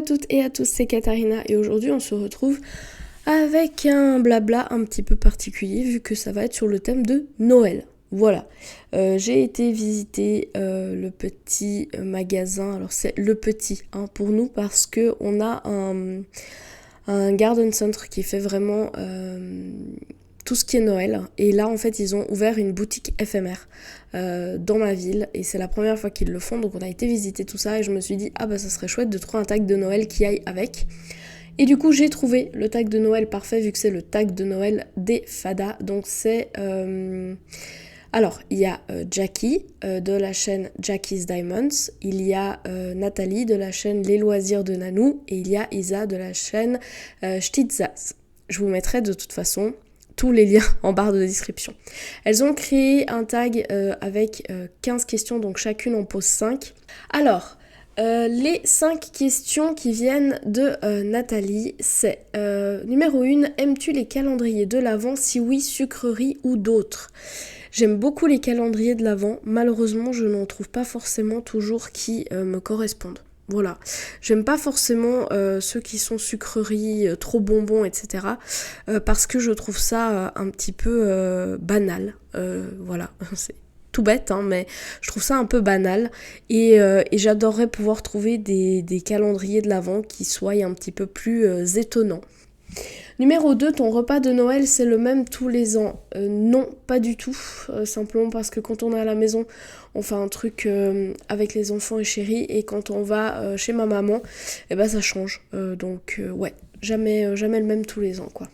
toutes et à tous, c'est Katharina et aujourd'hui on se retrouve avec un blabla un petit peu particulier vu que ça va être sur le thème de Noël. Voilà, j'ai été visiter le petit magasin, alors c'est le petit pour nous parce que on a un garden center qui fait vraiment tout ce qui est Noël. Et là, en fait, ils ont ouvert une boutique éphémère dans ma ville. Et c'est la première fois qu'ils le font. Donc, on a été visiter tout ça. Et je me suis dit, ça serait chouette de trouver un tag de Noël qui aille avec. Et du coup, j'ai trouvé le tag de Noël parfait vu que c'est le tag de Noël des Fada. Donc, c'est... Alors, il y a Jackie de la chaîne Jackie's Diamonds. Il y a Nathalie de la chaîne Les Loisirs de Nanou. Et il y a Isa de la chaîne Stitzaz. Je vous mettrai de toute façon tous les liens en barre de description. Elles ont créé un tag avec 15 questions, donc chacune en pose 5. Alors, les 5 questions qui viennent de Nathalie, c'est numéro 1, aimes-tu les calendriers de l'Avent? Si oui, sucreries ou d'autres? J'aime beaucoup les calendriers de l'Avent, malheureusement je n'en trouve pas forcément toujours qui me correspondent. Voilà, j'aime pas forcément ceux qui sont sucreries, trop bonbons, etc. Parce que je trouve ça un petit peu banal. Voilà, c'est tout bête, mais je trouve ça un peu banal. Et j'adorerais pouvoir trouver des calendriers de l'Avent qui soient un petit peu plus étonnants. Numéro 2, ton repas de Noël, c'est le même tous les ans? Non, pas du tout. Simplement parce que quand on est à la maison, on fait un truc avec les enfants et chéris. Et quand on va chez ma maman, ça change. Donc, jamais le même tous les ans, quoi.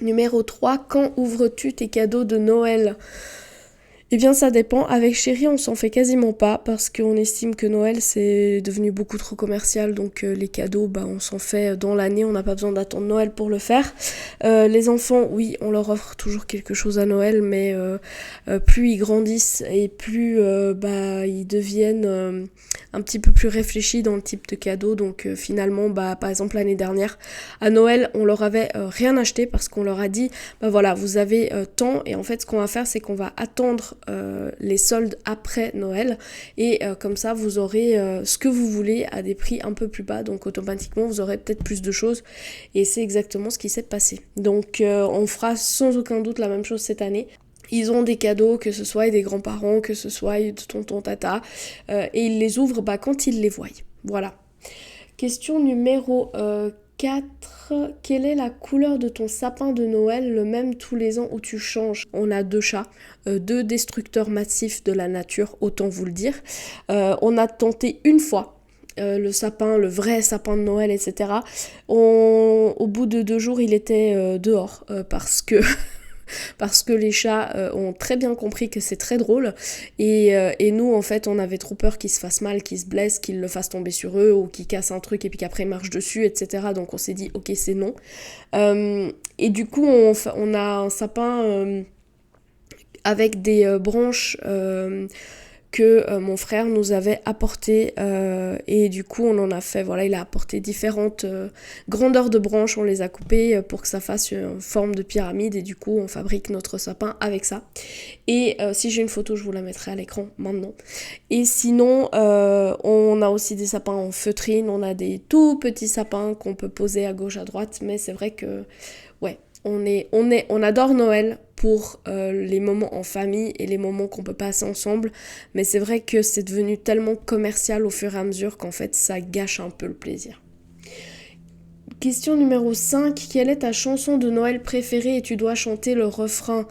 Numéro 3, quand ouvres-tu tes cadeaux de Noël? Eh bien ça dépend, avec chéri on s'en fait quasiment pas parce qu'on estime que Noël c'est devenu beaucoup trop commercial, donc les cadeaux on s'en fait dans l'année, on n'a pas besoin d'attendre Noël pour le faire. Les enfants, oui, on leur offre toujours quelque chose à Noël, mais plus ils grandissent et plus ils deviennent un petit peu plus réfléchis dans le type de cadeau, donc finalement par exemple l'année dernière à Noël on leur avait rien acheté parce qu'on leur a dit voilà, vous avez tant, et en fait ce qu'on va faire c'est qu'on va attendre les soldes après Noël et comme ça vous aurez ce que vous voulez à des prix un peu plus bas, donc automatiquement vous aurez peut-être plus de choses, et c'est exactement ce qui s'est passé. Donc on fera sans aucun doute la même chose cette année. Ils ont des cadeaux, que ce soit des grands-parents, que ce soit de tonton, tata, et ils les ouvrent quand ils les voient. Voilà. Question numéro 4. Quelle est la couleur de ton sapin de Noël, le même tous les ans où tu changes? On a 2 chats, 2 destructeurs massifs de la nature, autant vous le dire. On a tenté une fois le sapin, le vrai sapin de Noël, etc. Au bout de 2 jours, il était dehors parce que les chats ont très bien compris que c'est très drôle, et nous en fait on avait trop peur qu'ils se fassent mal, qu'ils se blessent, qu'ils le fassent tomber sur eux ou qu'ils cassent un truc et puis qu'après ils marchent dessus, etc. Donc on s'est dit ok, c'est non. Et du coup on a un sapin avec des branches que mon frère nous avait apporté, et du coup on en a fait, il a apporté différentes grandeurs de branches, on les a coupées pour que ça fasse une forme de pyramide, et du coup on fabrique notre sapin avec ça. Et si j'ai une photo je vous la mettrai à l'écran maintenant. Et sinon on a aussi des sapins en feutrine, on a des tout petits sapins qu'on peut poser à gauche à droite, mais c'est vrai que on adore Noël pour les moments en famille et les moments qu'on peut passer ensemble, mais c'est vrai que c'est devenu tellement commercial au fur et à mesure qu'en fait ça gâche un peu le plaisir. Question numéro 5, quelle est ta chanson de Noël préférée et tu dois chanter le refrain?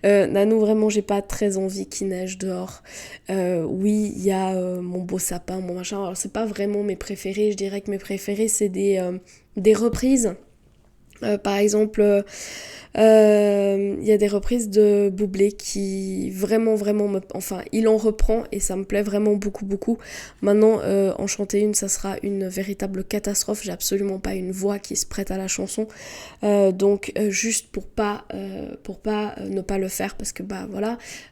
Nanou, vraiment j'ai pas très envie qu'il neige dehors. Oui, il y a mon beau sapin, mon machin. Alors c'est pas vraiment mes préférés, je dirais que mes préférés c'est des reprises. Par exemple, il y a des reprises de Boublé qui vraiment il en reprend et ça me plaît vraiment beaucoup. Maintenant en chanter une, ça sera une véritable catastrophe. J'ai absolument pas une voix qui se prête à la chanson, donc juste pour pas ne pas le faire, parce que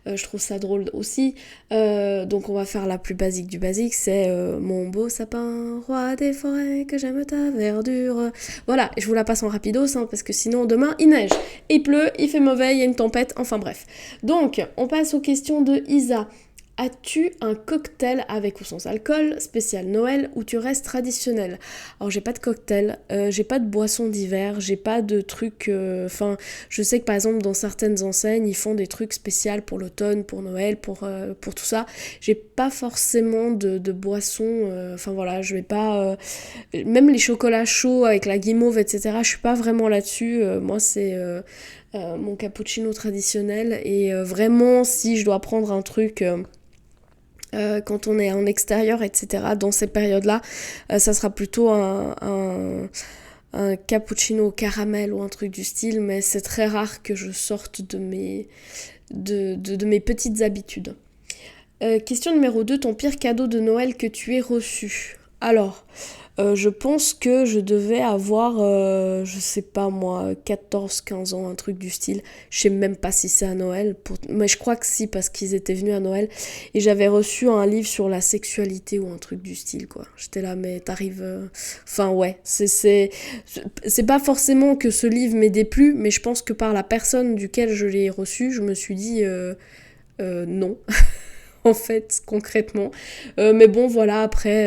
je trouve ça drôle aussi. Donc on va faire la plus basique du basique, c'est mon beau sapin, roi des forêts, que j'aime ta verdure. Voilà, je vous la passe en rapidos parce que sinon demain il neige. Il pleut, il fait mauvais, il y a une tempête, enfin bref. Donc, on passe aux questions de Isa. As-tu un cocktail avec ou sans alcool, spécial Noël, ou tu restes traditionnel? Alors j'ai pas de cocktail, j'ai pas de boisson d'hiver, j'ai pas de trucs... Enfin, je sais que par exemple dans certaines enseignes, ils font des trucs spéciaux pour l'automne, pour Noël, pour tout ça. J'ai pas forcément de boisson, enfin voilà, je vais pas... même les chocolats chauds avec la guimauve, etc., je suis pas vraiment là-dessus. Moi c'est... mon cappuccino traditionnel et vraiment si je dois prendre un truc quand on est en extérieur, etc. Dans ces périodes-là, ça sera plutôt un cappuccino au caramel ou un truc du style, mais c'est très rare que je sorte de mes petites habitudes. Question numéro 2, ton pire cadeau de Noël que tu aies reçu. Alors, je pense que je devais avoir, je sais pas moi, 14-15 ans, un truc du style. Je sais même pas si c'est à Noël, mais je crois que si, parce qu'ils étaient venus à Noël. Et j'avais reçu un livre sur la sexualité ou un truc du style, quoi. J'étais là, mais t'arrives... Enfin, ouais, c'est pas forcément que ce livre m'ait déplu, mais je pense que par la personne duquel je l'ai reçu, je me suis dit... non. En fait, concrètement. Mais bon, voilà, après,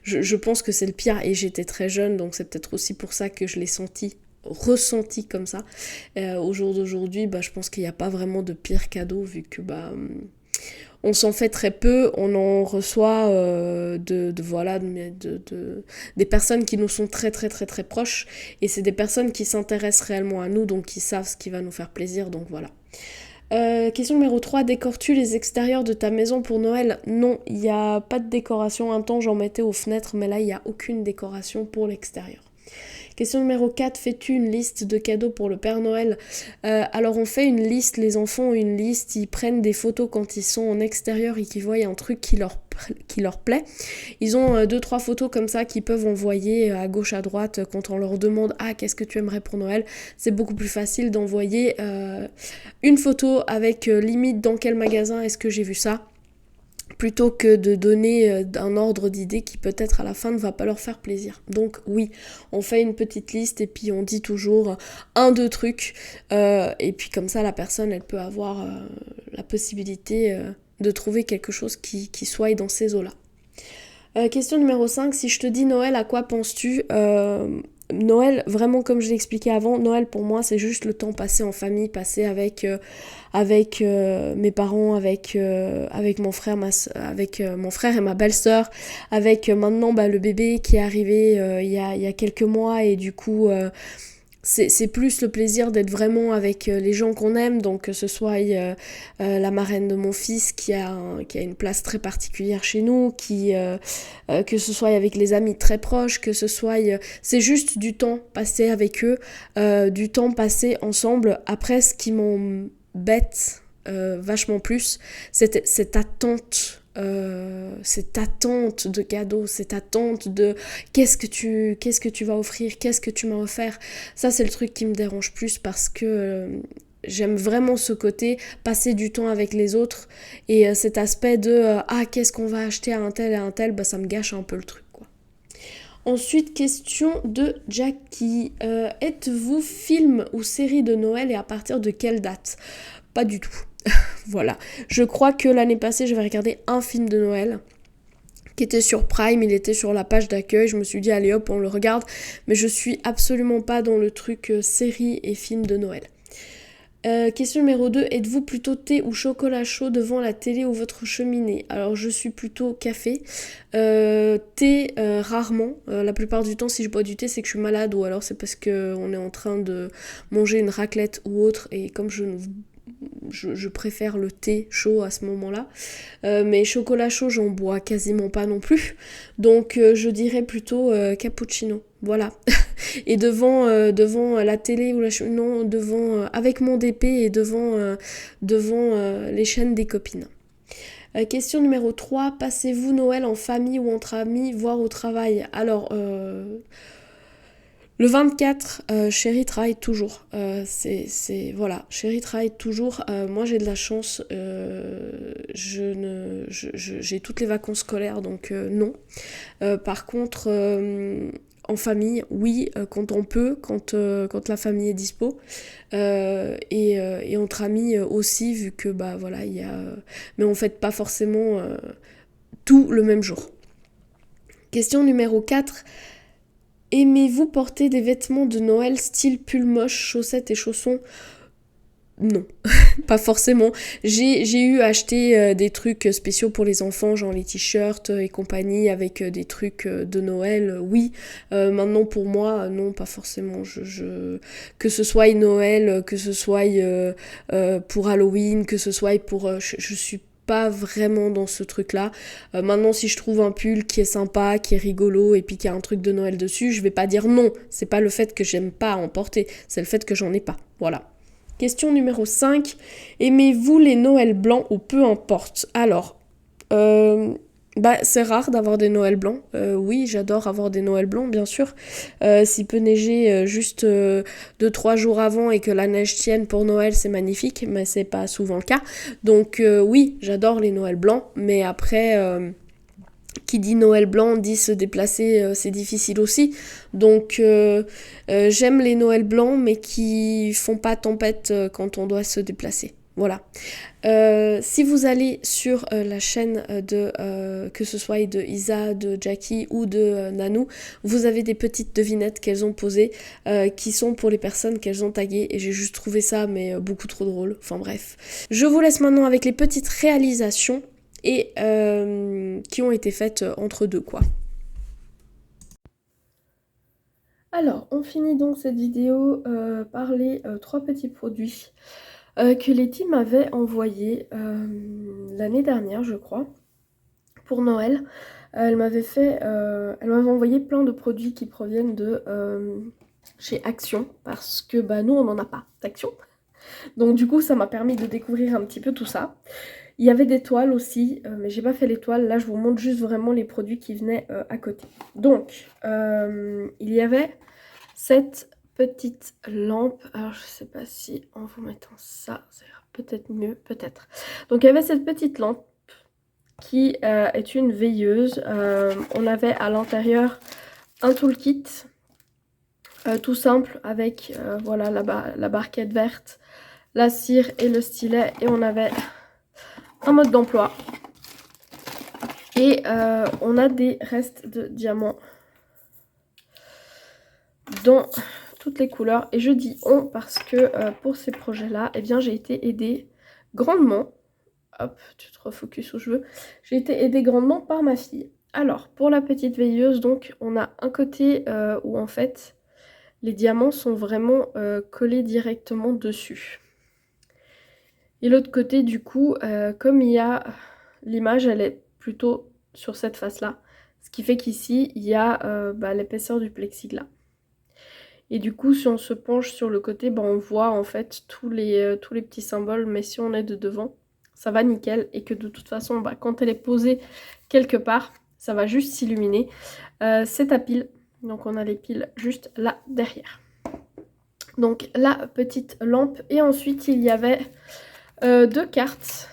je pense que c'est le pire. Et j'étais très jeune, donc c'est peut-être aussi pour ça que je l'ai ressenti comme ça. Au jour d'aujourd'hui, je pense qu'il n'y a pas vraiment de pire cadeau, vu que on s'en fait très peu, on en reçoit des personnes qui nous sont très très très très proches. Et c'est des personnes qui s'intéressent réellement à nous, donc qui savent ce qui va nous faire plaisir, donc voilà. Question numéro 3, décores-tu les extérieurs de ta maison pour Noël? Non, il n'y a pas de décoration. Un temps, j'en mettais aux fenêtres, mais là, il n'y a aucune décoration pour l'extérieur. Question numéro 4, fais-tu une liste de cadeaux pour le Père Noël? Alors on fait une liste, les enfants ont une liste, ils prennent des photos quand ils sont en extérieur et qu'ils voient un truc qui leur plaît. Ils ont 2-3 photos comme ça qu'ils peuvent envoyer à gauche à droite quand on leur demande « Ah, qu'est-ce que tu aimerais pour Noël ?» C'est beaucoup plus facile d'envoyer une photo avec limite dans quel magasin est-ce que j'ai vu ça, plutôt que de donner un ordre d'idées qui peut-être à la fin ne va pas leur faire plaisir. Donc oui, on fait une petite liste et puis on dit toujours un, deux trucs, et puis comme ça la personne elle peut avoir la possibilité de trouver quelque chose qui soit dans ces eaux-là. Question numéro 5, si je te dis Noël, à quoi penses-tu? Noël, vraiment comme je l'ai expliqué avant, Noël pour moi c'est juste le temps passé en famille, passé avec mes parents, avec mon frère, mon frère et ma belle-sœur, avec maintenant le bébé qui est arrivé il y a quelques mois et du coup c'est plus le plaisir d'être vraiment avec les gens qu'on aime, donc que ce soit la marraine de mon fils qui a une place très particulière chez nous, que ce soit avec les amis très proches, que ce soit... c'est juste du temps passé avec eux, du temps passé ensemble. Après, ce qui m'embête vachement plus, cette attente de cadeaux, cette attente de qu'est-ce que tu vas offrir, qu'est-ce que tu m'as offert. Ça c'est le truc qui me dérange plus parce que j'aime vraiment ce côté passer du temps avec les autres et cet aspect de qu'est-ce qu'on va acheter à un tel et à un tel, ça me gâche un peu le truc quoi. Ensuite, question de Jackie. Êtes-vous film ou série de Noël et à partir de quelle date? Pas du tout. Voilà. Je crois que l'année passée, j'avais regardé un film de Noël qui était sur Prime, il était sur la page d'accueil, je me suis dit allez hop, on le regarde, mais je suis absolument pas dans le truc série et film de Noël. Question numéro 2, êtes-vous plutôt thé ou chocolat chaud devant la télé ou votre cheminée? Alors je suis plutôt café, thé rarement, la plupart du temps si je bois du thé c'est que je suis malade ou alors c'est parce qu'on est en train de manger une raclette ou autre et comme je préfère le thé chaud à ce moment-là. Mais chocolat chaud, j'en bois quasiment pas non plus. Donc je dirais plutôt cappuccino. Voilà. Et devant la télé ou avec mon DP et devant les chaînes des copines. Question numéro 3. Passez-vous Noël en famille ou entre amis, voire au travail? Alors... le 24, Chéri travaille toujours. Voilà, Chéri travaille toujours. Moi, j'ai de la chance. J'ai toutes les vacances scolaires, donc non. Par contre, en famille, oui, quand on peut, quand la famille est dispo, et entre amis aussi, vu que bah voilà, il y a... mais on fête pas forcément tout le même jour. Question numéro 4. Aimez-vous porter des vêtements de Noël style pull moche, chaussettes et chaussons? Non, pas forcément. J'ai eu acheté des trucs spéciaux pour les enfants, genre les t-shirts et compagnie, avec des trucs de Noël, oui. Maintenant pour moi, non, pas forcément. Que ce soit Noël, que ce soit pour Halloween, que ce soit pour... je suis pas vraiment dans ce truc-là. Maintenant, si je trouve un pull qui est sympa, qui est rigolo, et puis qui a un truc de Noël dessus, je vais pas dire non. C'est pas le fait que j'aime pas en porter, c'est le fait que j'en ai pas. Voilà. Question numéro 5. Aimez-vous les Noëls blancs ou peu importe? Alors, c'est rare d'avoir des Noëls blancs. Oui, j'adore avoir des Noëls blancs, bien sûr. S'il peut neiger juste 2-3 jours avant et que la neige tienne pour Noël, c'est magnifique, mais c'est pas souvent le cas. Donc oui, j'adore les Noëls blancs, mais après... qui dit Noël blanc dit se déplacer, c'est difficile aussi. Donc j'aime les Noëls blancs, mais qui font pas tempête quand on doit se déplacer. Voilà. Si vous allez sur la chaîne de que ce soit de Isa, de Jackie ou de Nanou, vous avez des petites devinettes qu'elles ont posées qui sont pour les personnes qu'elles ont taguées, et j'ai juste trouvé ça mais beaucoup trop drôle. Enfin bref. Je vous laisse maintenant avec les petites réalisations et qui ont été faites entre deux, quoi. Alors, on finit donc cette vidéo par les 3 petits produits que Letty m'avait envoyés l'année dernière, je crois, pour Noël. Elle m'avait envoyé plein de produits qui proviennent de chez Action, parce que bah, nous, on n'en a pas d'Action. Donc du coup, ça m'a permis de découvrir un petit peu tout ça. Il y avait des toiles aussi, mais j'ai pas fait les toiles. Là, je vous montre juste vraiment les produits qui venaient à côté. Donc, il y avait cette petite lampe. Alors, je sais pas si en vous mettant ça, ça ira peut-être mieux, peut-être. Donc, il y avait cette petite lampe qui est une veilleuse. On avait à l'intérieur un toolkit tout simple avec voilà la barquette verte, la cire et le stylet, et on avait un mode d'emploi, et on a des restes de diamants dans toutes les couleurs. Et je dis on parce que pour ces projets là, eh bien j'ai été aidée grandement, hop tu te refocuses où je veux, j'ai été aidée grandement par ma fille. Alors pour la petite veilleuse, donc on a un côté où en fait les diamants sont vraiment collés directement dessus. Et l'autre côté, du coup, comme il y a l'image, elle est plutôt sur cette face-là. Ce qui fait qu'ici, il y a l'épaisseur du plexiglas. Et du coup, si on se penche sur le côté, on voit en fait tous les petits symboles. Mais si on est de devant, ça va nickel. Et que de toute façon, quand elle est posée quelque part, ça va juste s'illuminer. C'est à pile. Donc on a les piles juste là derrière. Donc la petite lampe. Et ensuite, il y avait... 2 cartes.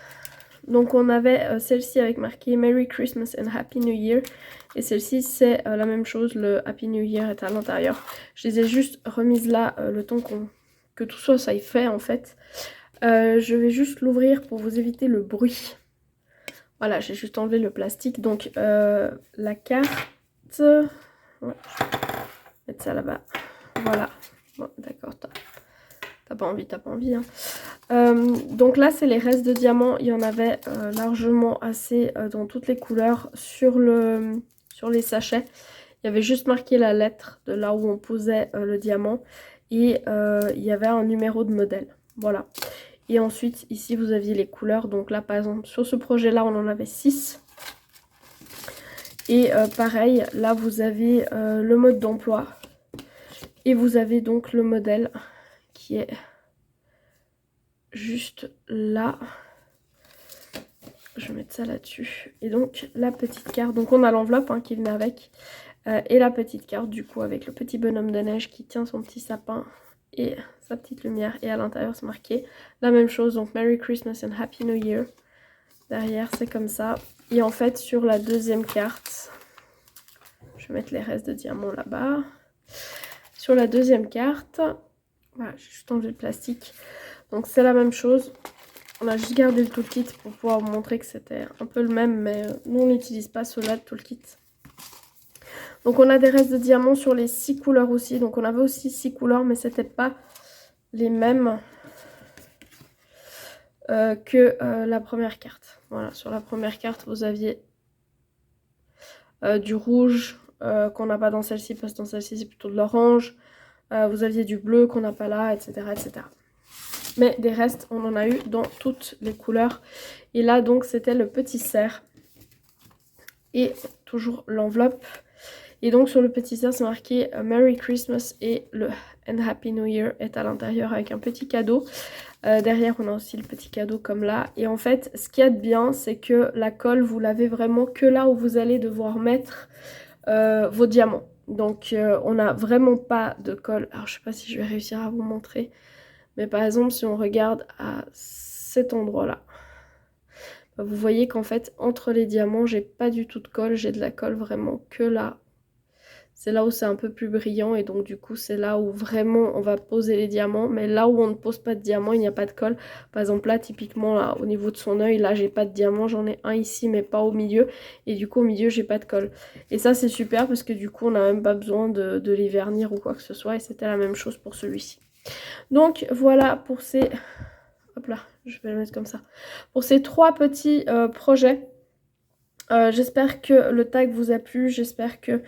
Donc on avait celle-ci avec marqué Merry Christmas and Happy New Year. Et celle-ci c'est la même chose, le Happy New Year est à l'intérieur. Je les ai juste remises là le temps que tout ça y fait en fait. Je vais juste l'ouvrir pour vous éviter le bruit. Voilà, j'ai juste enlevé le plastique. Donc la carte... Ouais, je vais mettre ça là-bas. Voilà. Bon, d'accord, t'as pas envie, hein. Donc là, c'est les restes de diamants. Il y en avait largement assez dans toutes les couleurs sur les sachets. Il y avait juste marqué la lettre de là où on posait le diamant. Et il y avait un numéro de modèle. Voilà. Et ensuite, ici, vous aviez les couleurs. Donc là, par exemple, sur ce projet-là, on en avait 6. Et pareil, là, vous avez le mode d'emploi. Et vous avez donc le modèle qui est... juste là, je vais mettre ça là-dessus. Et donc la petite carte, donc on a l'enveloppe qui venait avec, et la petite carte du coup avec le petit bonhomme de neige qui tient son petit sapin et sa petite lumière, et à l'intérieur c'est marqué la même chose, donc Merry Christmas and Happy New Year. Derrière c'est comme ça. Et en fait sur la deuxième carte, je vais mettre les restes de diamants là-bas. Sur la deuxième carte, voilà, j'ai juste enlevé le plastique. Donc c'est la même chose. On a juste gardé le toolkit pour pouvoir vous montrer que c'était un peu le même, mais nous on n'utilise pas cela de toolkit. Donc on a des restes de diamants sur les 6 couleurs aussi. Donc on avait aussi 6 couleurs, mais c'était pas les mêmes que la première carte. Voilà, sur la première carte, vous aviez du rouge qu'on n'a pas dans celle-ci, parce que dans celle-ci c'est plutôt de l'orange. Vous aviez du bleu qu'on n'a pas là, etc., etc. Mais des restes, on en a eu dans toutes les couleurs. Et là, donc, c'était le petit cerf. Et toujours l'enveloppe. Et donc, sur le petit cerf, c'est marqué Merry Christmas et le And Happy New Year est à l'intérieur avec un petit cadeau. Derrière, on a aussi le petit cadeau comme là. Et en fait, ce qu'il y a de bien, c'est que la colle, vous l'avez vraiment que là où vous allez devoir mettre vos diamants. Donc, on n'a vraiment pas de colle. Alors, je ne sais pas si je vais réussir à vous montrer. Mais par exemple, si on regarde à cet endroit-là, vous voyez qu'en fait, entre les diamants, j'ai pas du tout de colle. J'ai de la colle vraiment que là. C'est là où c'est un peu plus brillant. Et donc, du coup, c'est là où vraiment on va poser les diamants. Mais là où on ne pose pas de diamants, il n'y a pas de colle. Par exemple, là, typiquement, là, au niveau de son œil, là, j'ai pas de diamant. J'en ai un ici, mais pas au milieu. Et du coup, au milieu, j'ai pas de colle. Et ça, c'est super parce que du coup, on n'a même pas besoin de les vernir ou quoi que ce soit. Et c'était la même chose pour celui-ci. Donc voilà pour ces... Hop là, je vais le mettre comme ça. Pour ces 3 petits projets. J'espère que le tag vous a plu. J'espère que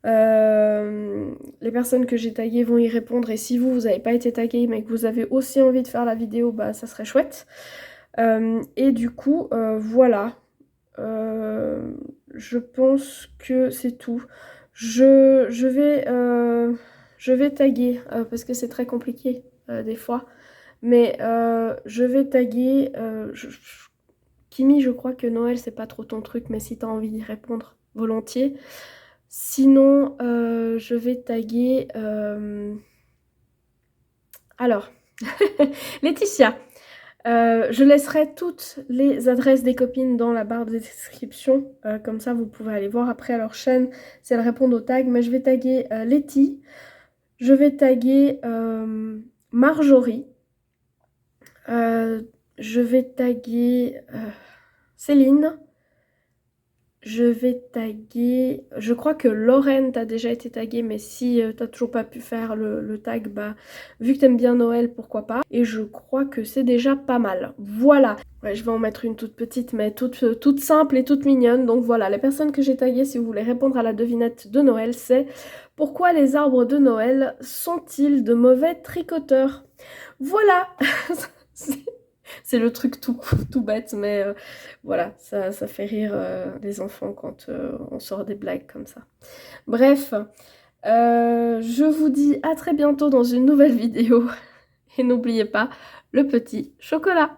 les personnes que j'ai taguées vont y répondre. Et si vous n'avez pas été tagué mais que vous avez aussi envie de faire la vidéo, bah ça serait chouette. Et du coup, voilà. Je pense que c'est tout. Je vais taguer parce que c'est très compliqué des fois. Mais je vais taguer. Kimi, je crois que Noël, c'est pas trop ton truc, mais si tu as envie d'y répondre, volontiers. Sinon, je vais taguer. Alors, Laetitia. Je laisserai toutes les adresses des copines dans la barre de description. Comme ça, vous pouvez aller voir après leur chaîne si elles répondent au tag. Mais je vais taguer Letty. Je vais taguer Marjorie. Je vais taguer Céline. Je vais taguer... Je crois que Lorraine t'a déjà été taguée, mais si t'as toujours pas pu faire le tag, bah vu que t'aimes bien Noël, pourquoi pas. Et je crois que c'est déjà pas mal. Voilà. Ouais, je vais en mettre une toute petite, mais toute simple et toute mignonne. Donc voilà, les personnes que j'ai taguées, si vous voulez répondre à la devinette de Noël, c'est... Pourquoi les arbres de Noël sont-ils de mauvais tricoteurs? Voilà. C'est le truc tout bête, mais voilà, ça fait rire les enfants quand on sort des blagues comme ça. Bref, je vous dis à très bientôt dans une nouvelle vidéo. Et n'oubliez pas le petit chocolat.